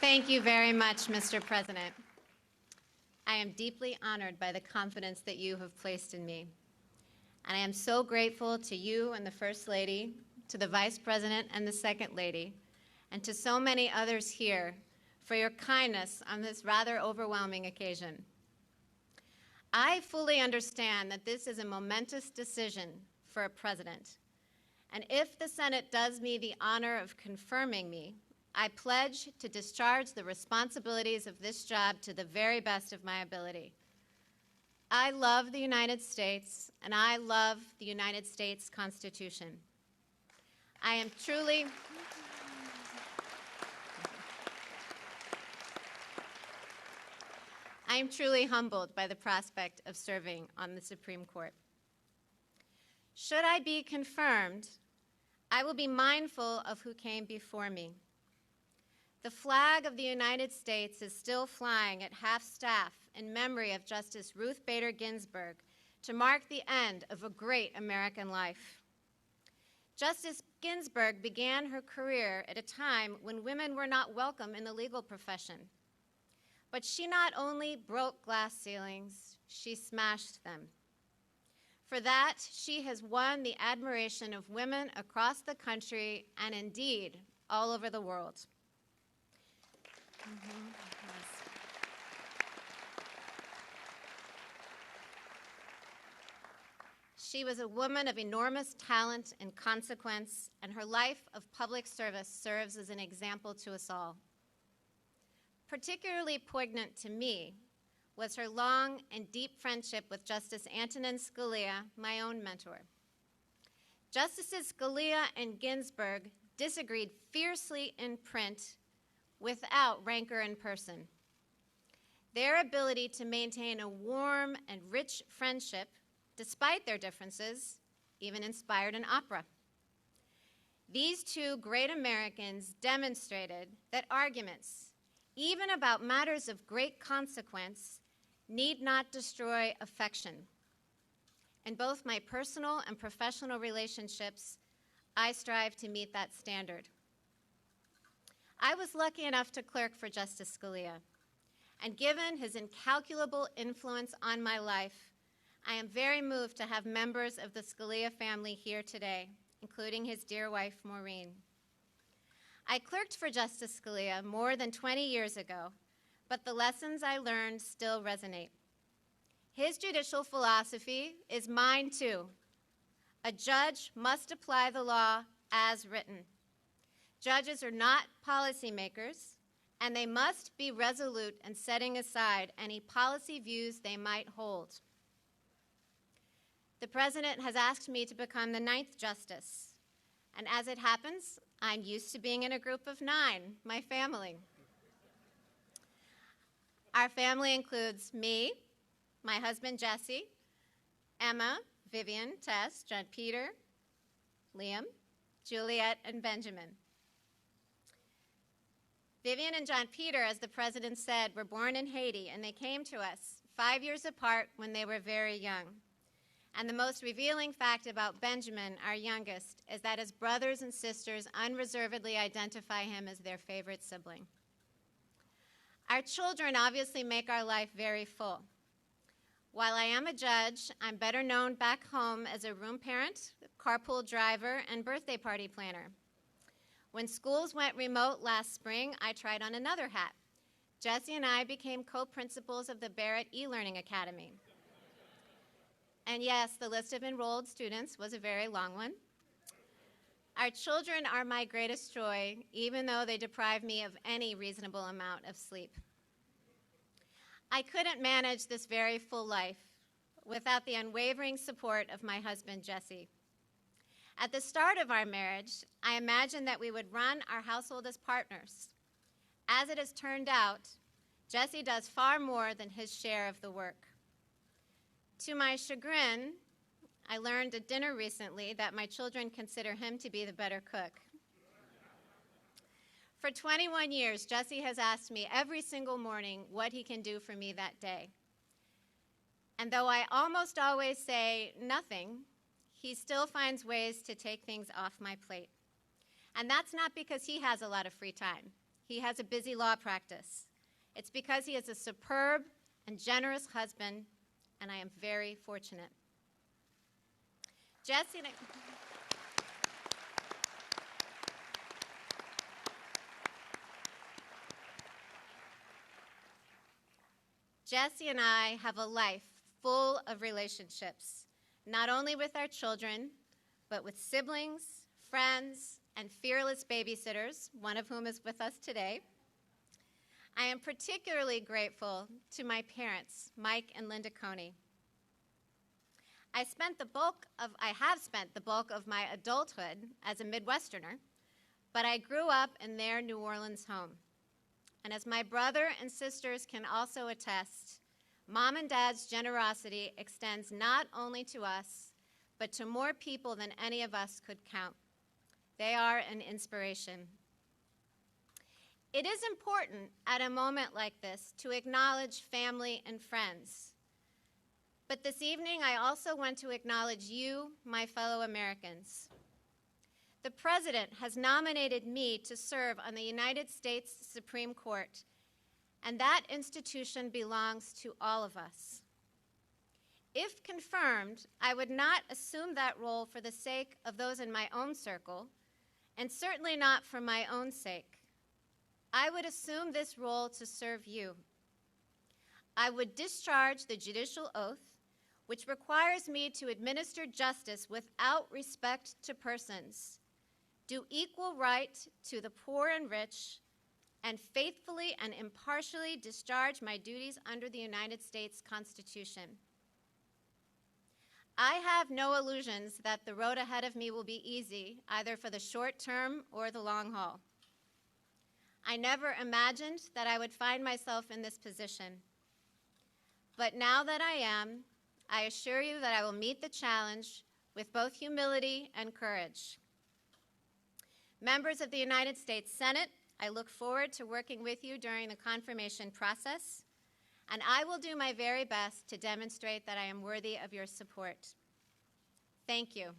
Thank you very much, Mr. President. I am deeply honored by the confidence that you have placed in me. And I am so grateful to you and the First Lady, to the Vice President and the Second Lady, and to so many others here for your kindness on this rather overwhelming occasion. I fully understand that this is a momentous decision for a president. And if the Senate does me the honor of confirming me, I pledge to discharge the responsibilities of this job to the very best of my ability. I love the United States, and I love the United States Constitution. I am truly humbled by the prospect of serving on the Supreme Court. Should I be confirmed, I will be mindful of who came before me. The flag of the United States is still flying at half-staff in memory of Justice Ruth Bader Ginsburg to mark the end of a great American life. Justice Ginsburg began her career at a time when women were not welcome in the legal profession. But she not only broke glass ceilings, she smashed them. For that, she has won the admiration of women across the country and indeed all over the world. She was a woman of enormous talent and consequence, and her life of public service serves as an example to us all. Particularly poignant to me was her long and deep friendship with Justice Antonin Scalia, my own mentor. Justices Scalia and Ginsburg disagreed fiercely in print without rancor in person. Their ability to maintain a warm and rich friendship, despite their differences, even inspired an opera. These two great Americans demonstrated that arguments, even about matters of great consequence, need not destroy affection. In both my personal and professional relationships, I strive to meet that standard. I was lucky enough to clerk for Justice Scalia, and given his incalculable influence on my life, I am very moved to have members of the Scalia family here today, including his dear wife, Maureen. I clerked for Justice Scalia more than 20 years ago, but the lessons I learned still resonate. His judicial philosophy is mine too. A judge must apply the law as written. Judges are not policymakers, and they must be resolute in setting aside any policy views they might hold. The President has asked me to become the 9th Justice, and as it happens, I'm used to being in a group of 9, my family. Our family includes me, my husband Jesse, Emma, Vivian, Tess, John Peter, Liam, Juliet, and Benjamin. Vivian and John Peter, as the President said, were born in Haiti, and they came to us 5 years apart when they were very young. And the most revealing fact about Benjamin, our youngest, is that his brothers and sisters unreservedly identify him as their favorite sibling. Our children obviously make our life very full. While I am a judge, I'm better known back home as a room parent, carpool driver, and birthday party planner. When schools went remote last spring, I tried on another hat. Jesse and I became co-principals of the Barrett e-Learning Academy. And yes, the list of enrolled students was a very long one. Our children are my greatest joy, even though they deprive me of any reasonable amount of sleep. I couldn't manage this very full life without the unwavering support of my husband, Jesse. At the start of our marriage, I imagined that we would run our household as partners. As it has turned out, Jesse does far more than his share of the work. To my chagrin, I learned at dinner recently that my children consider him to be the better cook. For 21 years, Jesse has asked me every single morning what he can do for me that day. And though I almost always say nothing, he still finds ways to take things off my plate. And that's not because he has a lot of free time. he has a busy law practice. It's because he is a superb and generous husband, and I am very fortunate. Jesse and I have a life full of relationships, not only with our children, but with siblings, friends, and fearless babysitters, one of whom is with us today. I am particularly grateful to my parents, Mike and Linda Coney. I have spent the bulk of my adulthood as a Midwesterner, but I grew up in their New Orleans home. And as my brother and sisters can also attest, Mom and Dad's generosity extends not only to us, but to more people than any of us could count. They are an inspiration. It is important at a moment like this to acknowledge family and friends. But this evening, I also want to acknowledge you, my fellow Americans. The President has nominated me to serve on the United States Supreme Court, and that institution belongs to all of us. If confirmed, I would not assume that role for the sake of those in my own circle, and certainly not for my own sake. I would assume this role to serve you. I would discharge the judicial oath, which requires me to administer justice without respect to persons, do equal right to the poor and rich, and faithfully and impartially discharge my duties under the United States Constitution. I have no illusions that the road ahead of me will be easy, either for the short term or the long haul. I never imagined that I would find myself in this position. But now that I am, I assure you that I will meet the challenge with both humility and courage. Members of the United States Senate, I look forward to working with you during the confirmation process, and I will do my very best to demonstrate that I am worthy of your support. Thank you.